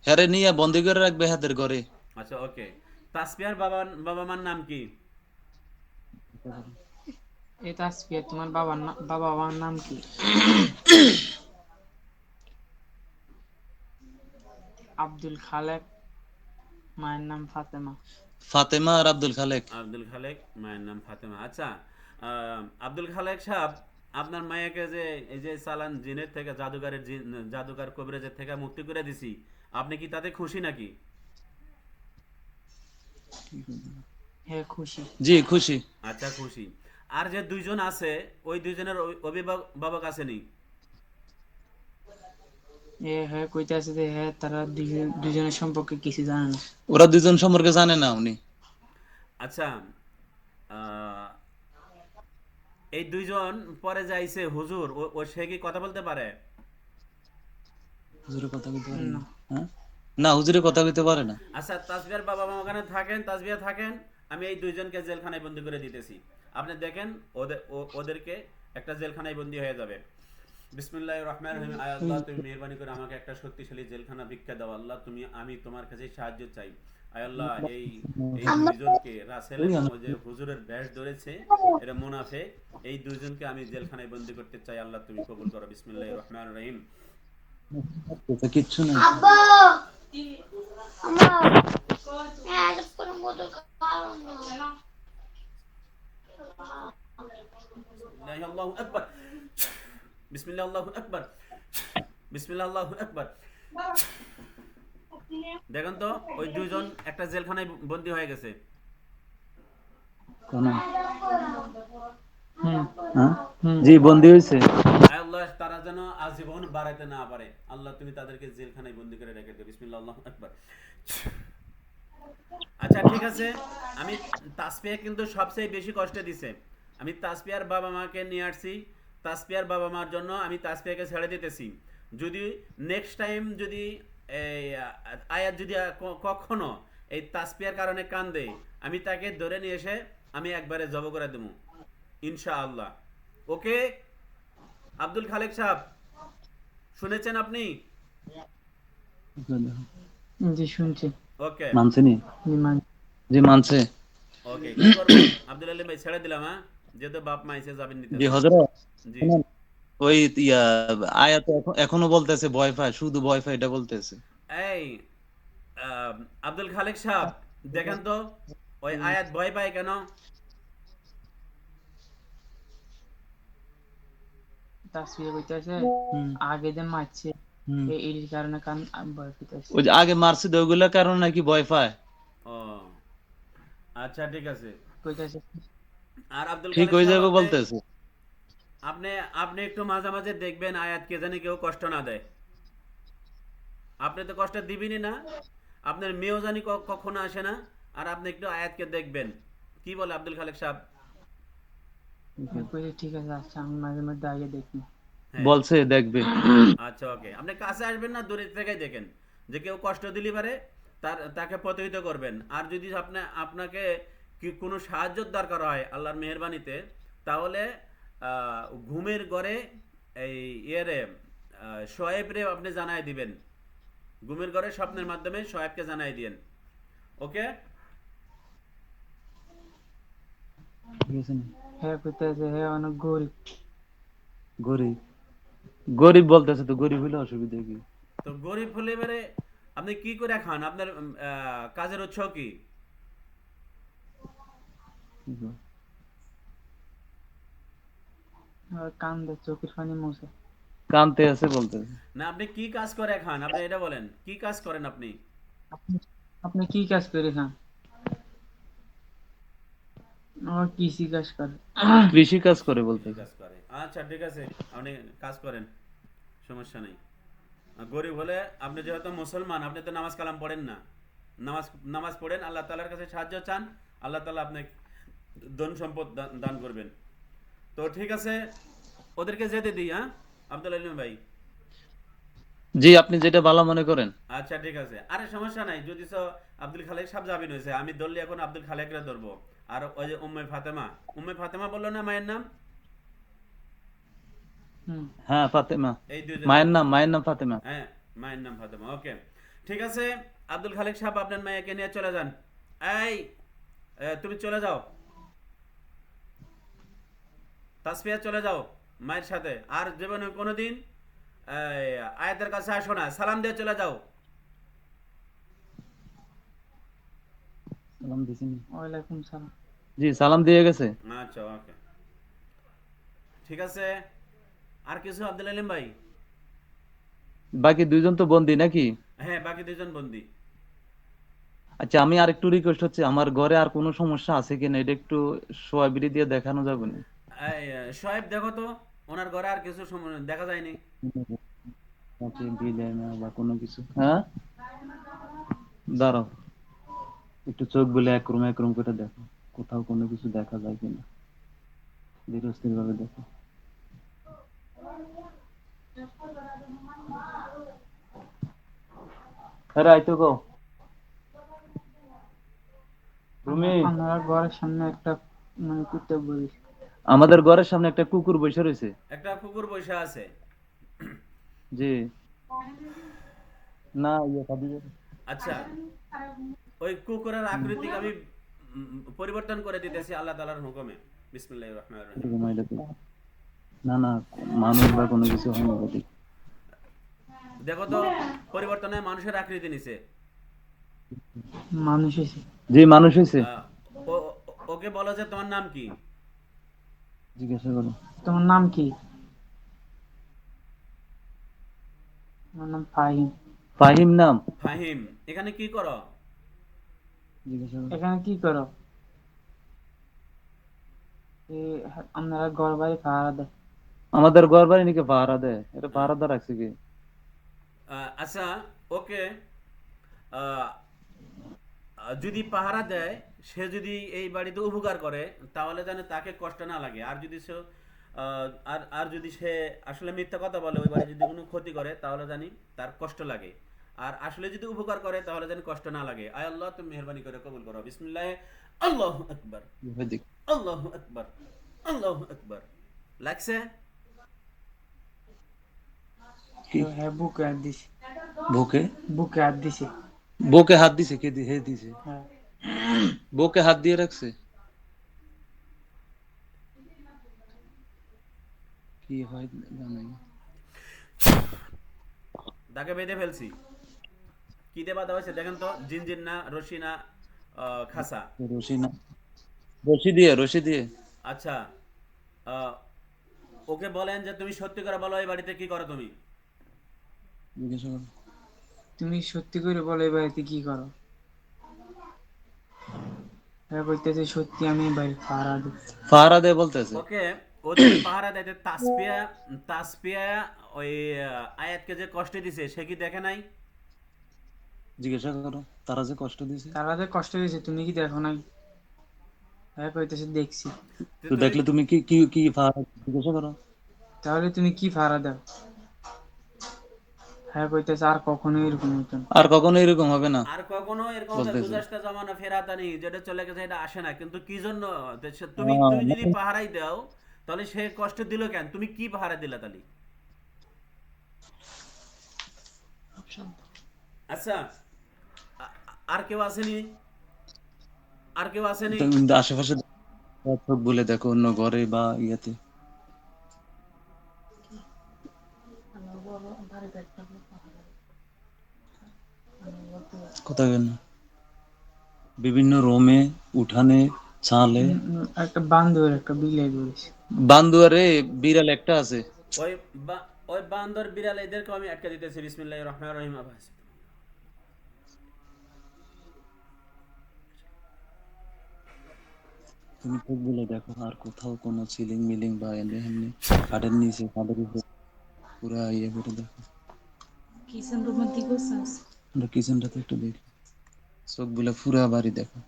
হ্যারে নিয়ে বন্দি করে রাখবে হাতের ঘরে। আচ্ছা, ওকে। তাসপিয়ার বাবা মার নাম কি? এই তাসফিয়া তোমার বাবা মার নাম কি? আব্দুল খালেক, মায়ের নাম ফাতেমা। ফাতেমা আর আব্দুল খালেক। আব্দুল খালেক, মায়ের নাম ফাতেমা। আচ্ছা, আব্দুল খালেক সাহেব, আপনার মায়াকে যে এই যে চালান জিনের থেকে জাদুকার কবিরাজের থেকে মুক্তি করে দিছি, আপনি কি তাতে খুশি নাকি? হ্যাঁ খুশি। জি খুশি। আচ্ছা, খুশি। আর যে দুইজন আছে ওই দুইজনের অভিভাবক আসেনি? হ্যাঁ কইতে আছে যে হ্যাঁ তারা দুজনের সম্পর্কে কিছু জানে না। ওরা দুজন সম্পর্কে জানে না উনি। আচ্ছা, আহ, এই দুইজন পরে যাইছে হুজুর, ও সে কি কথা বলতে পারে? হুজুরে কথা কইতে পারে না? না হ্যাঁ, না হুজুরে কথা কইতে পারে না। আচ্ছা, তাসবিহার বাবা মা ওখানে থাকেন, তাসবিহা থাকেন। আমি এই দুইজনকে জেলখানায় বন্দি করে দিতেছি। আপনি দেখেন ওদেরকে একটা জেলখানায় বন্দি হয়ে যাবে। বিসমিল্লাহির রহমানির রহিম। আয় আল্লাহ, তুমি মেহেরবানি করে আমাকে একটা শক্তিশালী জেলখানা ভিক্ষা দাও আল্লাহ। আমি তোমার কাছে সাহায্য চাই। আয় আল্লাহ, এই এই দুইজনকে, রাসেল এবং ওই যে হুজুরের ব্যাস ধরেছে, এরা মুনাফিক, এই দুইজনকে আমি জেলখানায় বন্দি করতে চাই আল্লাহ, তুমি কবুল করো। বিসমিল্লাহির রহমানির রহিম। এটা কিচ্ছু নাই। বিসমিল্লাহি আল্লাহু আকবার। বিসমিল্লাহি আল্লাহু আকবার। বিসমিল্লাহি আল্লাহু আকবার। দেখেন তো, ওই দুইজন একটা জেলখানায় বন্দি হয়ে গেছে। কোন? হুম হ্যাঁ, হুম জি বন্দি হয়েছে। আয় আল্লাহ, তারা যেন আজীবন বাড়াইতে না পারে আল্লাহ, তুমি তাদেরকে জেলখানায় বন্দি করে রেখে দিও। বিসমিল্লাহি আল্লাহু আকবার। আচ্ছা, ঠিক আছে। আমি তাসপিয়া কিন্তু সবচেয়ে বেশি কষ্ট দিছে। আমি তাসপিয়ার বাবা মাকে নিয়ে আসছি। তাসপিয়ার বাবা মার জন্য আমি তাসপিয়াকে ছেড়ে দিতেছি। যদি নেক্সট টাইম যদি এই আয়াত যদি কখনো এই তাসপিয়ার কারণে কান্দে, আমি তাকে ধরে নিয়ে এসে আমি একবারে জব করে দেবো ইনশাআল্লাহ। ওকে? আব্দুল খালেক সাহেব, শুনেছেন আপনি? জি শুনছি। ওকে মানছেনি? জি মান জি মানছে। ওকে, কি করবেন আব্দুল আলিম ভাই? ছেড়ে দিলাম, হ্যাঁ, যেহেতু বাপ মাইসে যাবেন জি নিতেছে। হযরত, জি। শুনেন, ওই ইয়া আয়াত এখনো বলতেছে ভয় পায়, শুধু ভয় পায় এটা বলতেছে। এই আহ, আব্দুল খালেক সাহেব, দেখেন তো ওই আয়াত ভয় পায় কেন? তাসবিহ কইতাছে হুম আগে যে মারছে হুম এই কারণে কান ভয় পেতেছে। ওই যে আগে মারছে তো ওইগুলোর কারণে নাকি ভয় পায়। ও আচ্ছা, ঠিক আছে। কইতাছে আর আব্দুল ঠিক খালেক হয়ে সাহেব, যাবে আপনি বলতেছে। আপনি আপনি একটু মাঝে মাঝে দেখবেন আয়াত কে জানি কেউ কষ্ট না দেয়। আপনি তো কষ্ট দিবেনই না, আপনার মেয়েও জানি কখনো আসে না। আর আপনি একটু আয়াতকে দেখবেন কি বলে আব্দুল খালেক সাহেব। কইছে ঠিক আছে, আচ্ছা আমি মাঝে মধ্যে আগে দেখি। হ্যাঁ, বলছে দেখবে। আচ্ছা ওকে, আপনি কাছে আসবেন না, দূরে থেকেই দেখেন যে কেউ কষ্ট দিলে পারে তাকে প্রতিহিত করবেন। আর যদি আপনাকে কি কোনো সাহায্যের দরকার হয় আল্লাহর মেহেরবানিতে, তাহলে ঘুমের ঘরে এই ইয়েরে শোয়েবরে আপনি জানাই দিবেন। ঘুমের ঘরে স্বপ্নের মাধ্যমে শোয়েবকে জানাই দিয়েন। ওকে। ঠিক আছে না? হ্যাঁ কইতাছে হ্যাঁ অনেক গরিব। গরিব, গরিব বলতেছে তো, গরিব হলে অসুবিধা কি? তো গরিব হলে এবারে আপনি কি করে খান? আপনার কাজের উৎস কি? আর কান্দে, চোখের পানি মুছে। কানতে আছে বলতেছে। না, আপনি কি কাজ করে খান? আপনি এটা বলেন, কি কাজ করেন আপনি? আপনি আপনি কি কাজ করে খান? আমার কৃষি কাজ করে। কৃষি কাজ করে কৃষি বলতেছে। কাজ করে, আচ্ছা ঠিক আছে, আপনি কাজ করেন, সমস্যা নেই। গরিব হলে, আপনি যেহেতু মুসলমান, আপনি তো নামাজ কালাম পড়েন না। নামাজ নামাজ পড়েন, আল্লাহ তাআলার কাছে সাহায্য চান, আল্লাহ তাআলা আপনাকে ধন সম্পদ দান করবেন। তো ঠিক আছে, ওদেরকে যেতে দিই, হ্যাঁ আব্দুল আলিম ভাই। জি আপনি যেটা ভালো মনে করেন। আচ্ছা ঠিক আছে, আরে সমস্যা নাই, যদি আব্দুল খালেক সাহেব যাবেন হয়েছে, আমি ধরলে এখন আব্দুল খালেকরা ধরবো। আর ওই যে উম্মে ফাতেমা বললো না মায়ের নাম? হুম। হ্যাঁ ফাতেমা, এই দুইজন মায়ের ধরবো। নাম, মায়ের নাম ফাতেমা। হ্যাঁ, মায়ের নাম ফাতেমা। ওকে, ঠিক আছে। আব্দুল খালেক সাহেব, আপনার মায়েকে নিয়ে চলে যান। এই তুমি চলে যাও, তাসফিয়া চলে যাও মায়ের সাথে। আর জীবনে কোনোদিন এই, আয়াতের কাছে আসো না, সালাম দিয়ে চলে যাও। সালাম দিছিনি? ওয়ালাইকুম সালাম। জি সালাম দিয়ে গেছে। আচ্ছা ওকে, ঠিক আছে। আর কিছু আব্দুল আলিম ভাই? বাকি দুইজন তো বন্দি নাকি? হ্যাঁ, বাকি দুজন বন্দি। আচ্ছা আমি আর একটু রিকোয়েস্ট হচ্ছে, আমার ঘরে আর কোনো সমস্যা আছে কিনা এটা একটু সোয়াবিরি দিয়ে দেখানো যাবে না? এই সোহেব, দেখো তো ওনার ঘরে আর কিছু দেখা যায়নি। আছে দিলে না বা কোনো কিছু, হ্যাঁ দাঁড়াও, একটু চোখ বলে এক রুম করে দেখো, কোথাও কোনো কিছু দেখা যায় কিনা, ধীরে স্থির ভাবে দেখো। আরে আইতো গো রুমি, আমরা ঘরের সামনে একটা মানে কুত্তা বলিস। আমাদের ঘরের সামনে একটা কুকুর বসে রয়েছে। একটা কুকুর বসে আছে। জি না ইয়ে খাদিজা। আচ্ছা, ওই কুকুরের আকৃতি আমি পরিবর্তন করে দিতেছি আল্লাহ তাআলার হুকুমে। বিসমিল্লাহির রহমানির রহিম। এরকম এটা তো না না, মানুষ বা কোনো কিছু হয় না ওদিক। দেখো তো, পরিবর্তনে মানুষের আকৃতি নিছে। মানুষ এসে জি মানুষ হয়েছে। আহ, ওকে বলো যে তোমার নাম কি? জিজ্ঞাসা করো। তোমার নাম কি? আমার নাম ফাহিম। ফাহিম নাম? ফাহিম, এখানে কি করো? জিজ্ঞাসা করো। এখানে কি করো? এ, আপনারা ঘর বাড়ি ভাড়া দেয়? আমাদের ঘর বাড়ি নাকি ভাড়া দেয়? এটা ভাড়াদার রাখছে কি? আচ্ছা ওকে, যদি পাহারা দেয়, সে যদি এই বাড়িতে উপকার করে, তাহলে যেন তাকে কষ্ট না লাগে। আর যদি সে আর যদি সে আসলে মিথ্যা কথা বলে, ওই বাড়ি যদি কোনো ক্ষতি করে, তাহলে জানি তার কষ্ট লাগে। আর আসলে যদি উপকার করে, তাহলে যেন কষ্ট না লাগে। আয় আল্লাহ, তুমি মেহরবানি করে কবুল করো। বিসমিল্লাহ, আল্লাহু আকবার, এদিক। আল্লাহু আকবার, আল্লাহু আকবার। লাগছে? কি হ্যাঁ বুকে হাত দিছে, বুকে বুকে হাত দিছে। বুকে হাত দিছে? হে দিছে? হ্যাঁ বুকে হাত দিয়ে রাখছে? কি হয় জানাই। তাকে বেঁধে ফেলছি। কি দিয়ে বাঁধা হয়েছে দেখেন তো, জিনজিন না, রশি না, খাসা? রশি না, রশি দিয়ে, রশি দিয়ে। আচ্ছা, আহ, ওকে বলেন যে তুমি সত্যি করে বলো এই বাড়িতে কি করো তুমি? জিজ্ঞাসা করো। তুমি সত্যি করে বলো এই বাড়িতে কি করো? হ্যাঁ বলতেছে সত্যি আমি এই বাড়ি পাহারা দিই। ফাহারা দেয় বলতেছে। ওকে, ও যদি পাহারা দেয় তাসপিয়া, তাসপিয়া ওই আয়াতকে যে কষ্ট দিছে সে কি দেখে নাই? জিজ্ঞাসা করো তারা যে কষ্ট দিছে। তারা যে কষ্ট দিয়েছে তুমি কি দেখো নাই? হ্যাঁ কইতেছে দেখছি। তো তুমি দেখলে তুমি কি কি কি ফাহারা, জিজ্ঞাসা করো। তাহলে তুমি কি পাহারা দাও? হ্যাঁ কইতেছে আর কখনো এরকম হতো না। আর কখনো এরকম হবে না আর কখনো এরকম হবে? বলতেছে। গুজাস্তা জমানা ফেরাতা নেই, যেটা চলে গেছে এটা আসে না, কিন্তু কি জন্য? তুমি তুমি যদি মানে পাহারাই দাও তাহলে সে কষ্ট দিল কেন? তুমি কি পাহারা দিলা তাহলে? আচ্ছা, আর কেউ আসেনি? আর কেউ আসেনি? তুমি আশেপাশে চোখ বলে দেখো অন্য ঘরে বা ইয়েতে। কোথায় গেল? বিভিন্ন রোমে, উঠানে, ছালে। একটা বান্ধবের একটা বিলাই ধরেছে। বান্দুয়ারে বিড়াল একটা আছে। ওই ওই বান্দর বিড়াল এদেরকে আমি আটকে দিতেছি। বিসমিল্লাহির রহমানির রহিম। আবাস তুমি চোখ বলে দেখো আর কোথাও কোনো সিলিং মিলিং বা এমনি এমনি খাটের নিচে, খাটের উপরে পুরা ইয়ে করে দেখো। কিচেন রুমের দিকেও চান্স। আমরা কিচেনটাতে একটু দেখি, চোখ বলে পুরা বাড়ি দেখো।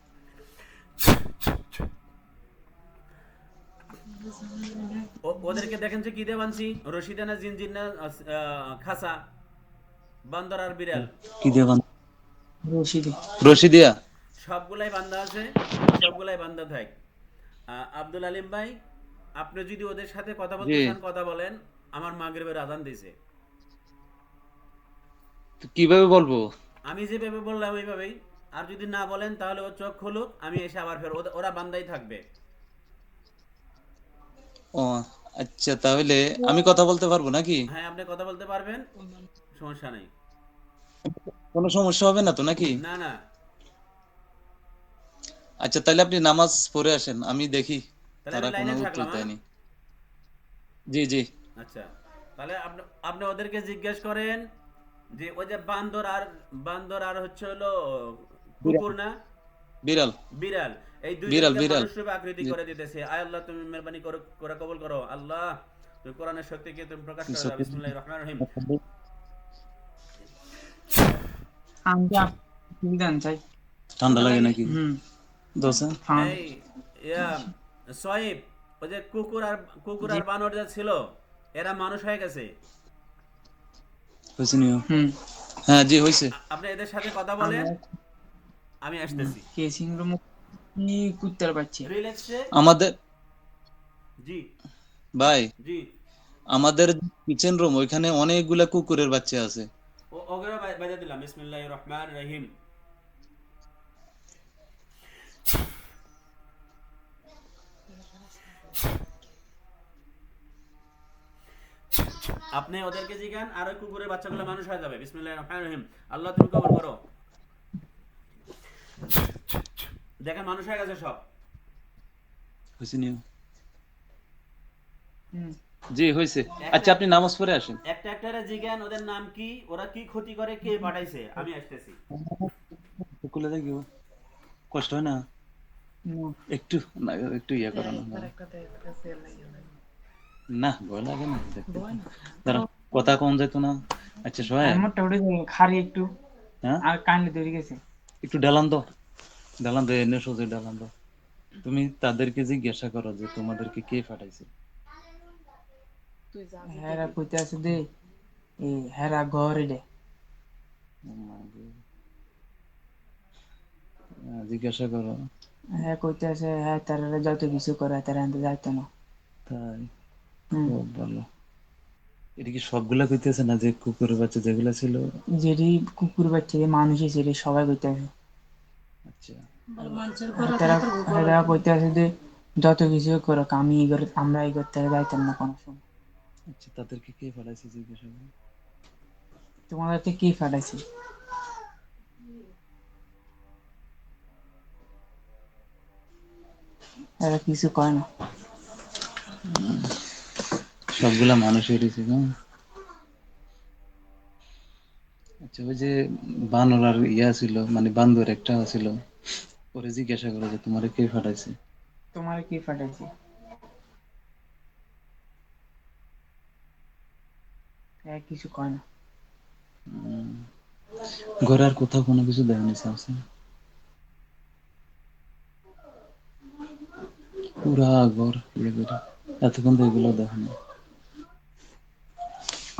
ওদেরকে দেখেন যে কি দিয়ে বানছি? রশিদা না, জিনজিন না, খাসা? বান্দর আর বিড়াল কি দিয়ে রশিদে। রশি দিয়া? সবগুলাই বান্দা আছে, সবগুলাই বান্দা থাক। আব্দুল আলিম ভাই, আপনি যদি ওদের সাথে কথা জি। বলতে চান কথা বলেন। আমার মাগরিবের আজান দিছে। তো কিভাবে বলবো? আমি যেভাবে বললাম ওইভাবেই। আর যদি না বলেন তাহলে ও চোখ খুলুক, আমি এসে আবার ফের ওরা বান্দাই থাকবে। ও আচ্ছা, তাহলে আমি কথা বলতে পারবো নাকি? হ্যাঁ, আপনি কথা বলতে পারবেন, সমস্যা নেই। কোনো সমস্যা হবে না তো নাকি? না না। আচ্ছা তাহলে আপনি নামাজ পড়ে আসেন, আমি দেখি তাহলে আমি তারা কোনো লাইনে উত্তর থাকলাম, হ্যাঁ? দেয়নি। জি জি। আচ্ছা, তাহলে আপনি আপনি ওদেরকে জিজ্ঞেস করেন যে ওই যে বান্দর আর হচ্ছে হলো বিড়াল, কুকুর না, বিড়াল, বিড়াল, এই বিড়াল, দুইজনকে বিড়াল। মানুষ রূপে আকৃতি জি। করে দিতেছে। আয় আল্লাহ, তুমি মেহরবানি করে কবুল করো। আল্লাহ, তুমি কোরআনের শক্তিকে তুমি প্রকাশ করে দাও। বিসমিল্লাহির রহমানির রহিম। আমি কি বিধান চাই? ঠান্ডা লাগে নাকি হুম দোসা? ফান। এই ইয়া সোয়েব, ওই যে কুকুর জি আর বানর যা ছিল, এরা মানুষ হয়ে গেছে। হয়েছে নিও? হুম। হ্যাঁ জি হয়েছে। আপনি এদের সাথে কথা বলেন, আমরা আমি আসতেছি। কেসিং রুম কি কুত্তার বাচ্চা। রিল্যাক্সে। আমাদের জি ভাই, জি। আমাদের কিচেন রুম ওইখানে অনেকগুলা কুকুরের বাচ্চা আছে। ওগরা বাজা দিলাম। বিসমিল্লাহির রহমানির রহিম। আপনি ওদেরকে জিজ্ঞান আর ওই কুকুরের বাচ্চাগুলো মানুষ হয়ে যাবে। বিসমিল্লাহির রহমানির রহিম। আল্লাহ, তুমি কবুল করো। দেখেন মানুষ হয়ে গেছে সব। হয়েছে নিও? হুম জি হয়েছে। একটা আচ্ছা আপনি নামাজ পড়ে আসেন। একটা একটারে জিজ্ঞান ওদের নাম কি, ওরা কি ক্ষতি করে, কে পাঠাইছে, আমি আসতেছি। খুলে দেখিও, কষ্ট হয় না না, একটু? না একটু ইয়ে করো না। না ভয় লাগে না দেখতে। দাঁড়া, কথা কম যেত না। আচ্ছা সোহেল, আমারটা উঠে যাবে খালি একটু হ্যাঁ আর কানে ধরে গেছে। একটু ডালান দাও, ডালান দাও, এনে সোজা ডালান দাও। তুমি তাদেরকে জিজ্ঞাসা করো যে তোমাদেরকে কে পাঠাইছে। হেরা কইতে আছে দে এই হেরা ঘরে দে। জিজ্ঞাসা করো। হ্যাঁ কইতে আছে হ্যাঁ তারা যত কিছু করে তারা আনতে যাইতো না। তাই? হুম খুব ভালো। এটা কি সবগুলা কইতেছে না যে কুকুরের বাচ্চা যেগুলা ছিল? যেটি কুকুর বাচ্চা যে মানুষই ছিল সবাই কইতেছে। আচ্ছা মানুষের করা তারা থাকার তারা কইতেছে যে যত কিছু করো আমি আমরা এই করতে যাইতাম না কোনো সময়। আচ্ছা, তাদেরকে কে পাঠাইছে জিজ্ঞাসা করো। তোমাদেরকে কি ফাটাইছে? এরা কিছু কয় না। সবগুলা মানুষেরই ছিল। আচ্ছা, ওই যে বানর আর ইয়া ছিল, মানে বান্দর একটা ছিল, পরে জিজ্ঞাসা করো যে তোমারে কে পাঠাইছে। তোমার কি ফাটাইছে? এরা কিছু কয় না। ঘরে আর কোথাও কোনো কিছু দেয়নি আছে? পুরা ঘর ইয়ে করে, এতক্ষণ তো এগুলো দেখো না।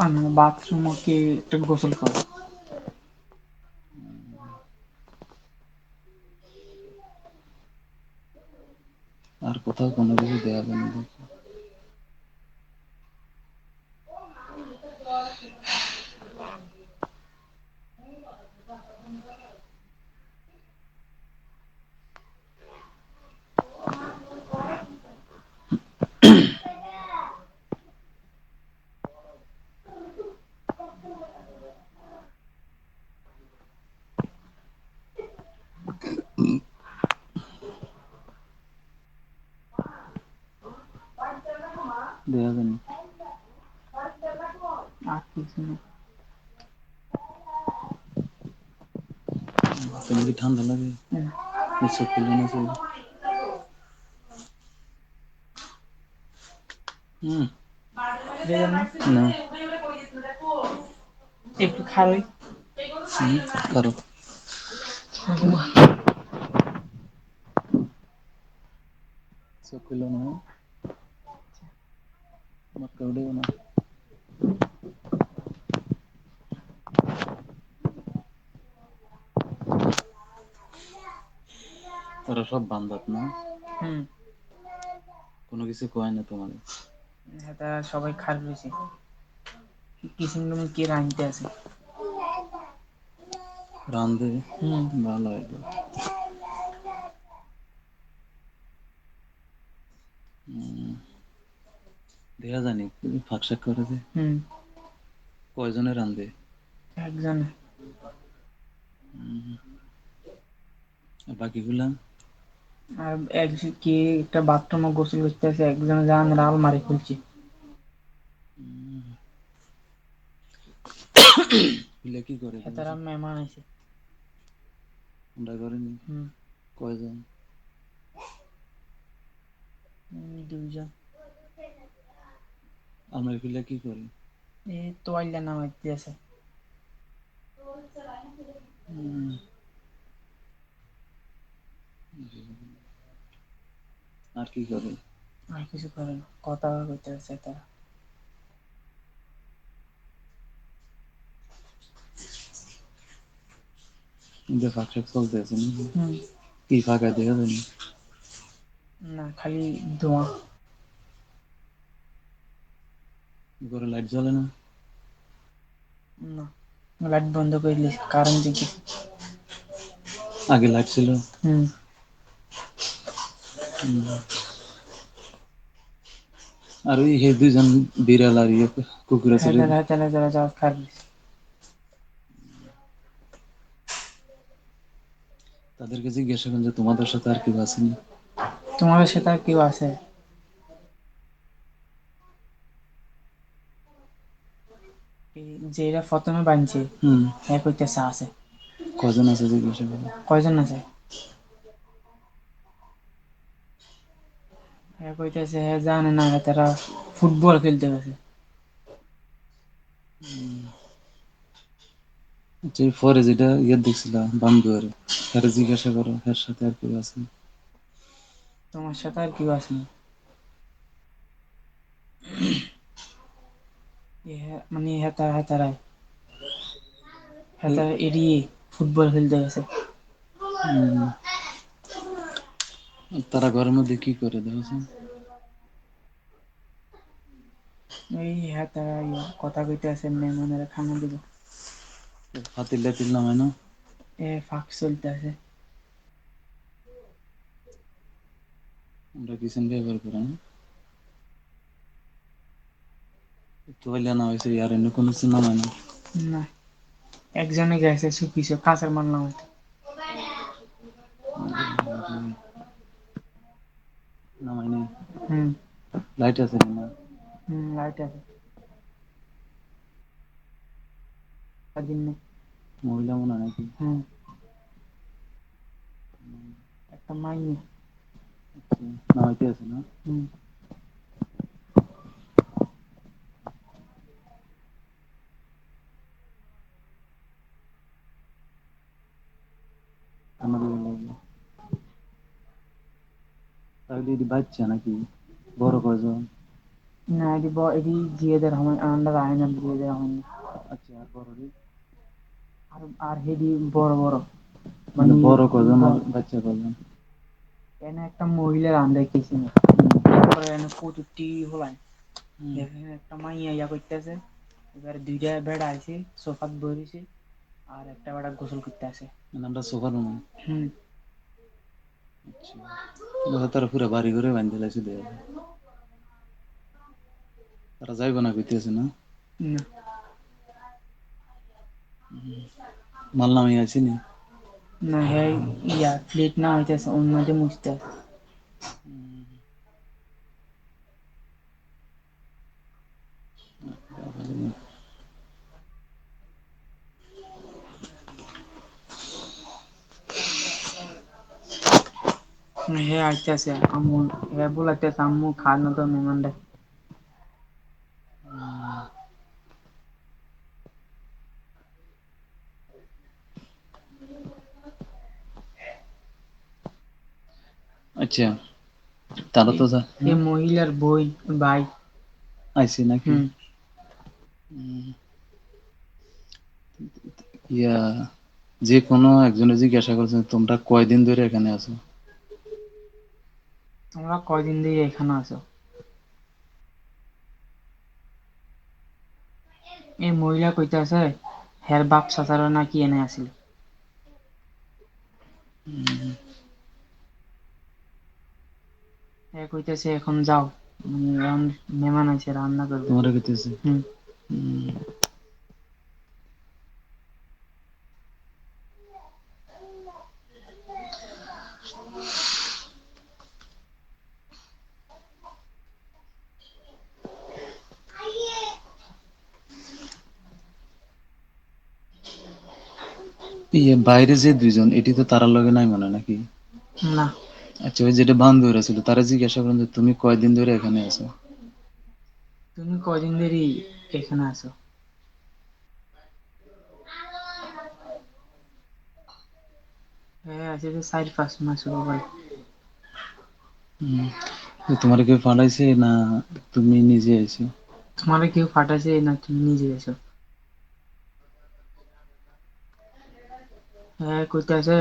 আর বাথরুমও কি একটু গোসল করে। আর কোথাও কোনো কিছু দেওয়া হবে না দেখো। দেওয়া যাবে না। আর কিছু না। তোমার কি ঠান্ডা লাগে? হুম। এই চোখ খুলে না যে। হুম। দেবেন না? না। একটু খারই। কারো চোখ খুলে না, মাথা উঠেও না। ওরা সব বান্ধব না, হুম। কোনো কিছু কয় না তোমার? এটা সবাই খার রয়েছে। কিসিম তুমি কি রাঁধতে আছে? রান্ধে হুম। ভালো হয়। দেখা জানি ফাঁক শাক করে যে হুম। কয়জনে রান্ধে? একজন। আর বাকিগুলা? আর এক কি একটা বাথরুমে গোসল করতে আছে, একজন যান আলমারি খুলছে। খুলে কি করে? তারা মেহমান আছে। আমরা করিনি। হুম। কয়জন? দুইজন। আমরা খুলে কি করি? এই তোয়াইলা নামাইতে আছে। আর কি করে? আর কিছু করে না, কথা কইতে আছে তারা। যে ফাঁক শাক চলতেছে নাকি? হুম। কি ফাঁকা দেখা যায়নি? না, খালি ধোঁয়া। ঘরে লাইট জ্বলে না? না, লাইট বন্ধ করে দিয়েছে, কারেন্ট দিকে। আগে লাইট ছিল? হুম। আর ওই হে দুইজন বিড়াল আর ইয়ে কুকুর আছে রে, হেতারা যা খার দিছে। তাদেরকে জিজ্ঞাসা করেন যে তোমাদের সাথে আর কেউ আসেনি? তোমাদের সাথে আর কেউ আছে? যেটা প্রথমে বানছে হ্যাঁ কইতেছে আছে। কজন আছে জিজ্ঞাসা করেন। কয়জন আছে? হ্যাঁ কইতেছে হ্যাঁ জানে না, তারা ফুটবল খেলতে গেছে। যে পরে যেটা ইয়ে দেখছিলাম বান্ধুয়ার, তারা জিজ্ঞাসা করো এর সাথে আর কেউ আছে? তোমার সাথে আর কেউ আসেনি? মানে হেতারা এড়িয়ে ফুটবল খেলতে গেছে। তারা ঘরের মধ্যে কি করে দেখেছেন? এই হ্যাঁ তারা কথা কইতে আছে মেহমানেরা খানা দিব ফাতিল টাতিল নামায় না? এ ফাঁক চলতে আছে আমরা কিচেন ব্যবহার করি না। তোয়াইলা না হয়েছে আর এমনি কোনো কিছু নামায় না। না একজনে গেছে শুকিয়েছে কাঁচের মারলাম হয়তো নামায় নেই। হুম লাইট আছে না? লাইট আছে দিন নেই মহিলা মনে হয় নাকি? হুম একটা মাইনে আচ্ছা, নামাইতে আছে না? হুম খানা দিবে লাগবে। তাহলে এটি বাচ্চা নাকি? বড় কয়জন? না এটি জিয়েদের হয় আমরা রায় না জিয়েদের হয় না আচ্ছা, আর বড় রে? আর আর হেডি বড় বড় মানে বড় কয়জন আর বাচ্চা কয়জন? এনে একটা মহিলা রান দেখতেছি না তারপরে এনে কচুরটি হলাই এখানে একটা মাইয়া ইয়া করতেছে এবার দুইটা বেড়া আছে সোফাত বইছে আর একটা বেড়া গোসল করতে আছে মানে আমরা সোফা রুমে। হুম আচ্ছা, তারা পুরো বাড়ি ঘরে বান্ধে লাইছে দেয়। তারা যাইব না কইতেছে না? না মাল নামাই আছে নি? না হ্যাঁ ইয়া প্লেট না হইতেছে অন্যদের মুছতে আছে হ্যাঁ আইতেছে আম্মু হ্যাঁ বলাইতেছে আম্মু খাওয়ানো তো মেহমানদের আচ্ছা, তারা তো যা এই মহিলার বই ভাই আইছে নাকি? হুম উম, ইয়া, যে কোনো একজনে জিজ্ঞাসা করছেন তোমরা কয়দিন ধরে এখানে আছো? তোমরা কয়দিন দিয়ে এখানে আছো এই মহিলা কইতাছে হের বাপ চাচারা নাকি এনে আছিল এ কইতেছে এখন যাও মেহমান আছে রান্না করবে তোমরা কইতেছে? হুম ইয়ে বাইরে যে দুইজন এটি তো তারার লগে নাই মনে হয় নাকি? না আচ্ছা, ওই যেটা বান্ধবীরা ছিল তারা জিজ্ঞাসা করেন যে তুমি কয়দিন ধরে এখানে আছো? তুমি কয়দিন ধরে এখানে আছো হ্যাঁ আছে যে 4-5 মাস হলো ভাই হুম। তো তোমার কেউ পাঠাইছে না তুমি নিজে আইছো? তোমারে কেউ পাঠাইছে না তুমি নিজে এসো হ্যাঁ কইতাছে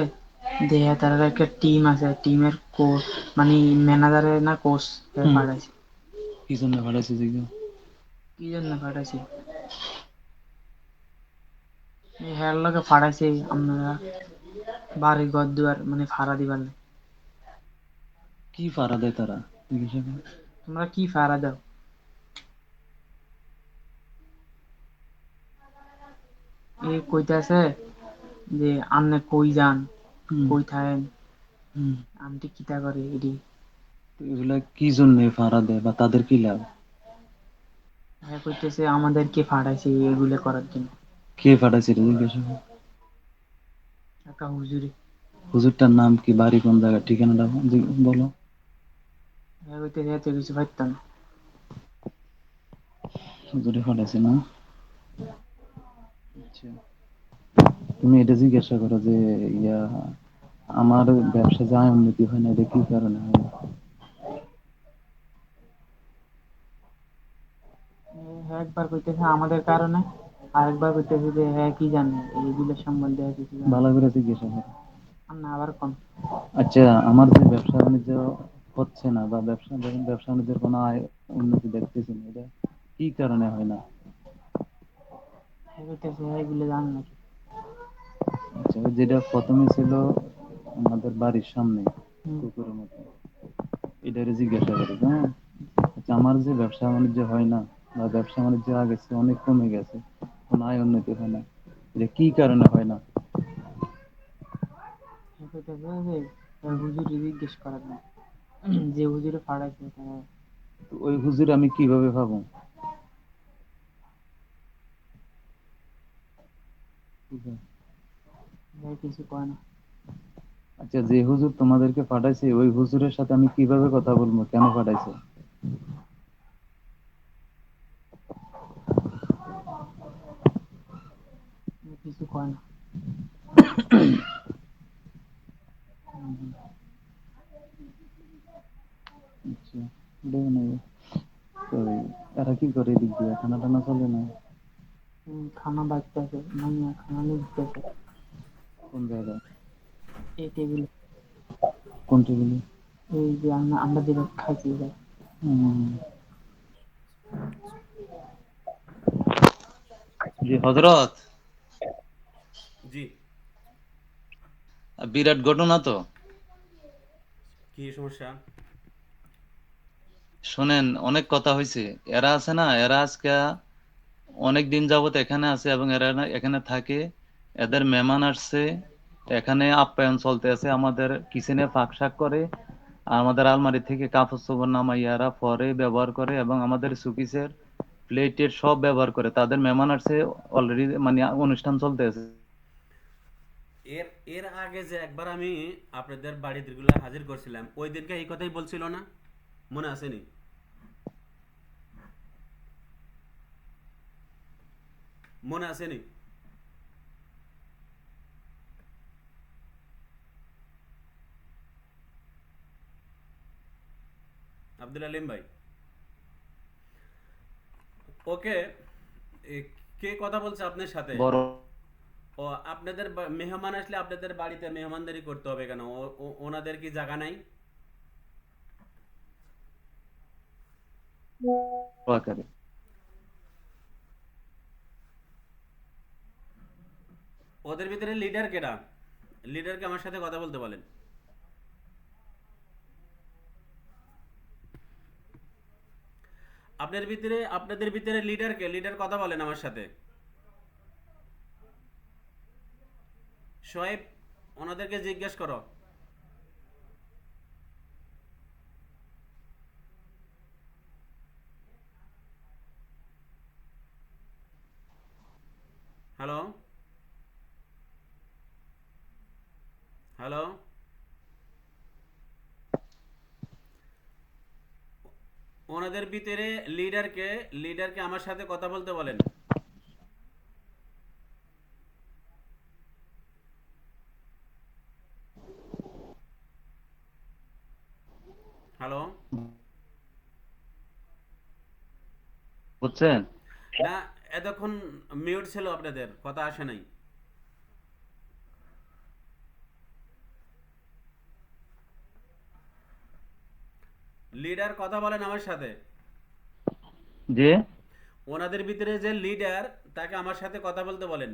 দেহা তার একটা টিম আছে টিমের কোচ মানে ম্যানেজারের না কোচ পাঠাইছে কি জন্য পাঠাইছে জিজ্ঞাসা? কি জন্য পাঠাইছে এই হ্যার লগে পাঠাইছে আপনারা বাড়ি ঘর দুয়ার মানে ভাড়া দিবার লাগে। কি পাড়া দেয় তারা জিজ্ঞাসা করে? তোমরা কি ভাড়া দাও এই কইতাছে যে আপনি কই যান হুম, কই থাকেন হুম। আন্টি কিতা করে এডি তো এগুলা কি জন্য ভাড়া দেয় বা তাদের কি লাভ? হ্যাঁ কইতেছে আমাদেরকে পাঠাইছে এগুলো করার জন্য কে পাঠাইছে এটা জিজ্ঞাসা করে? একটা হুজুরি হুজুরটার নাম কি, বাড়ি কোন জায়গা, ঠিকানাটা বলো। হ্যাঁ কইতেছে এত কিছু পাইতাম না। হুজুরে পাঠাইছে না? আচ্ছা, তুমি এটা জিজ্ঞাসা করো যে ইয়া আমার ব্যবসা যায় উন্নতি হয় না, এটা কি কারণে হয়? হ্যাঁ একবার কইতেছে আমাদের কারণে আরেকবার কইতেছে যে হ্যাঁ কি জানে এইগুলো সম্বন্ধে আর কিছু জানে ভালো করে জিজ্ঞাসা করো। আর না আবার কম আচ্ছা, আমার যে ব্যবসা বাণিজ্য হচ্ছে না বা ব্যবসা বাণিজ্যের কোনো আয় উন্নতি দেখতেছি না, এটা কি কারণে হয় না? কইতেছে এগুলো জান নাকি। আচ্ছা, ওই যেটা প্রথমে ছিল আমাদের বাড়ির সামনে হুম। পুকুরের মতো, এটারে জিজ্ঞাসা করি, হ্যাঁ। আচ্ছা, আমার যে ব্যবসা বাণিজ্য হয় না, বা ব্যবসা বাণিজ্য আগে চেয়ে অনেক কমে গেছে, কোনো আয় উন্নতি হয় না, এটা কি কারণে হয় না? কইতেছে যে হুজুরে জিজ্ঞেস করার না, যে হুজুরে ফাড়াইছে তারা তো ওই হুজুর আমি কিভাবে পাবো? কিছু কয় না। আচ্ছা, যে হুজুর তোমাদেরকে পাঠাইছে ওই হুজুরের সাথে আমি কিভাবে কথা বলবো, কেন পাঠাইছে? কিছু কয় না। আচ্ছা, এটাই নেই। তো এরা কি করে এদিক দিয়ে খানা টানা চলে না? খানা বাড়তেছে, মাইয়া খানা নিয়ে দিতেছে কোন জায়গায়? এই টেবিল, কোন টেবিলে? এই যে আমরা যেটা খাইছি এটা। জি হযরত, জি, বিরাট ঘটনা তো। কি সমস্যা? শোনেন, অনেক কথা হয়েছে। এরা আছে না, এরা আজকে অনেক দিন যাবত এখানে আছে এবং এরা এখানে থাকে। এদের মেহমান আসছে, এখানে আপ্যায়ন চলতে আছে, আমাদের কিচেনে ফাঁক শাক করে, আর আমাদের আলমারি থেকে কাপড় চোপড় নামাইয়া এরা পরে ব্যবহার করে এবং আমাদের সুকিসের প্লেটের সব ব্যবহার করে। তাদের মেহমান আসছে অলরেডি, মানে অনুষ্ঠান চলতে আছে। এর এর আগে যে একবার আমি আপনাদের বাড়িগুলো হাজির করছিলাম, ওই দিনকে এই কথাই বলছিল না? মনে আসেনি? মনে আসেনি? আব্দুল আলিম ভাই, ওকে। কে কথা বলছে আপনার সাথে? বড় ও, আপনাদের মেহমান আসলে আপনাদের বাড়িতে মেহমানদারি করতে হবে কেন? ওনাদের কি জায়গা নাই? আকারে। ওদের ভিতরে লিডার কেডা? লিডারকে আমার সাথে কথা বলতে বলেন। আপনাদের ভিতরে লিডারকে, লিডার কথা বলেন আমার সাথে। শোয়েব, ওনাদেরকে জিজ্ঞেস করো। হ্যালো, হ্যালো, ওনাদের ভিতরে লিডারকে, লিডারকে আমার সাথে কথা বলতে বলেন। হ্যালো। বুঝছেন? না, এতক্ষণ মিউট ছিল, আপনাদের কথা আসে নাই। লিডার কথা বলেন আমার সাথে। যে ওনাদের ভিতরে যে লিডার, তাকে আমার সাথে কথা বলতে বলেন।